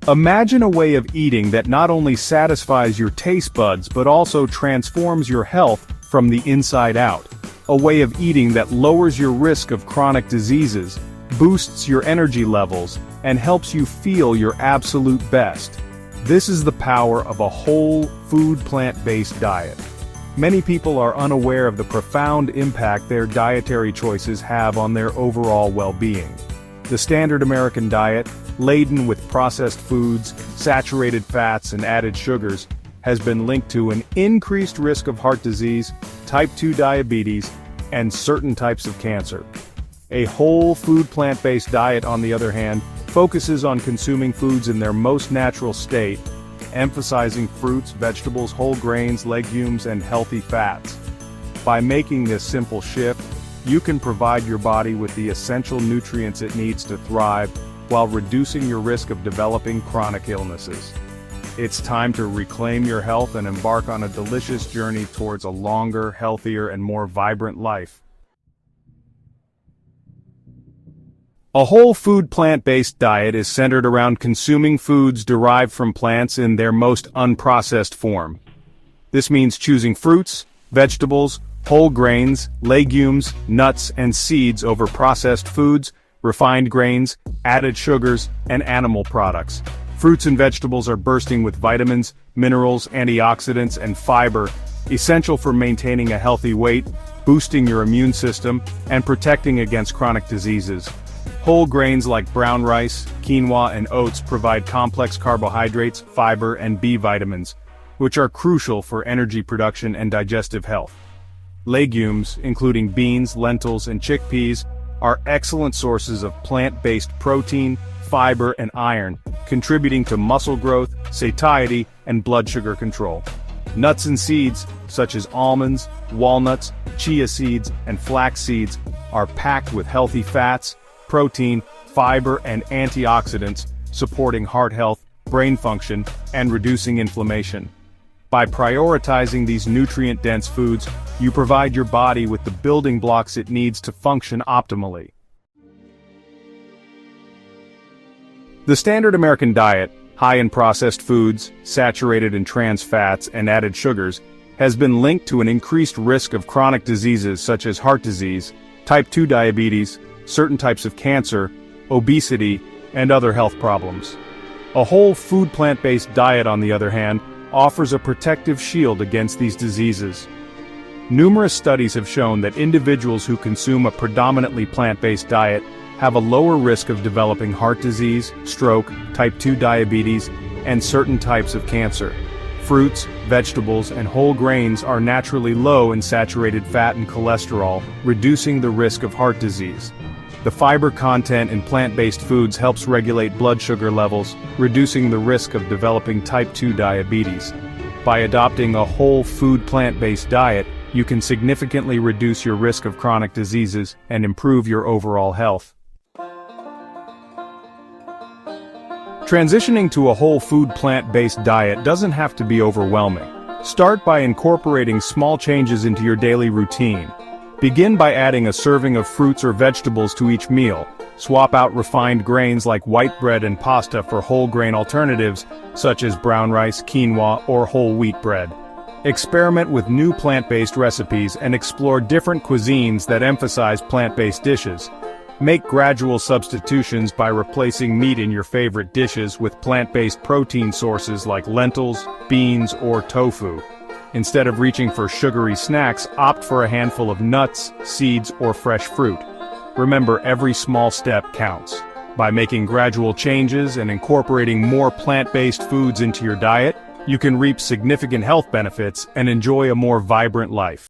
Imagine a way of eating that not only satisfies your taste buds but also transforms your health from the inside out. A way of eating that lowers your risk of chronic diseases, boosts your energy levels, and helps you feel your absolute best. This is the power of a whole food plant-based diet. Many people are unaware of the profound impact their dietary choices have on their overall well-being. The standard American diet, laden with processed foods, saturated fats and added sugars, has been linked to an increased risk of heart disease, type 2 diabetes, and certain types of cancer. A whole food plant-based diet, on the other hand, focuses on consuming foods in their most natural state, emphasizing fruits, vegetables, whole grains, legumes, and healthy fats. By making this simple shift, you can provide your body with the essential nutrients it needs to thrive, while reducing your risk of developing chronic illnesses. It's time to reclaim your health and embark on a delicious journey towards a longer, healthier, and more vibrant life. A whole food plant-based diet is centered around consuming foods derived from plants in their most unprocessed form. This means choosing fruits, vegetables, whole grains, legumes, nuts, and seeds over processed foods, refined grains, added sugars, and animal products. Fruits and vegetables are bursting with vitamins, minerals, antioxidants, and fiber, essential for maintaining a healthy weight, boosting your immune system, and protecting against chronic diseases. Whole grains like brown rice, quinoa, and oats provide complex carbohydrates, fiber, and B vitamins, which are crucial for energy production and digestive health. Legumes, including beans, lentils, and chickpeas, are excellent sources of plant-based protein, fiber, and iron, contributing to muscle growth, satiety, and blood sugar control. Nuts and seeds, such as almonds, walnuts, chia seeds, and flax seeds, are packed with healthy fats, protein, fiber, and antioxidants, supporting heart health, brain function, and reducing inflammation. By prioritizing these nutrient-dense foods, you provide your body with the building blocks it needs to function optimally. The standard American diet, high in processed foods, saturated in trans fats, and added sugars, has been linked to an increased risk of chronic diseases such as heart disease, type 2 diabetes, certain types of cancer, obesity, and other health problems. A whole food plant-based diet, on the other hand, offers a protective shield against these diseases. Numerous studies have shown that individuals who consume a predominantly plant-based diet have a lower risk of developing heart disease, stroke, type 2 diabetes, and certain types of cancer. Fruits, vegetables, and whole grains are naturally low in saturated fat and cholesterol, reducing the risk of heart disease. The fiber content in plant-based foods helps regulate blood sugar levels, reducing the risk of developing type 2 diabetes. By adopting a whole food plant-based diet, you can significantly reduce your risk of chronic diseases and improve your overall health. Transitioning to a whole food plant-based diet doesn't have to be overwhelming. Start by incorporating small changes into your daily routine. Begin by adding a serving of fruits or vegetables to each meal. Swap out refined grains like white bread and pasta for whole grain alternatives, such as brown rice, quinoa, or whole wheat bread. Experiment with new plant-based recipes and explore different cuisines that emphasize plant-based dishes. Make gradual substitutions by replacing meat in your favorite dishes with plant-based protein sources like lentils, beans, or tofu. Instead of reaching for sugary snacks, opt for a handful of nuts, seeds, or fresh fruit. Remember, every small step counts. By making gradual changes and incorporating more plant-based foods into your diet, you can reap significant health benefits and enjoy a more vibrant life.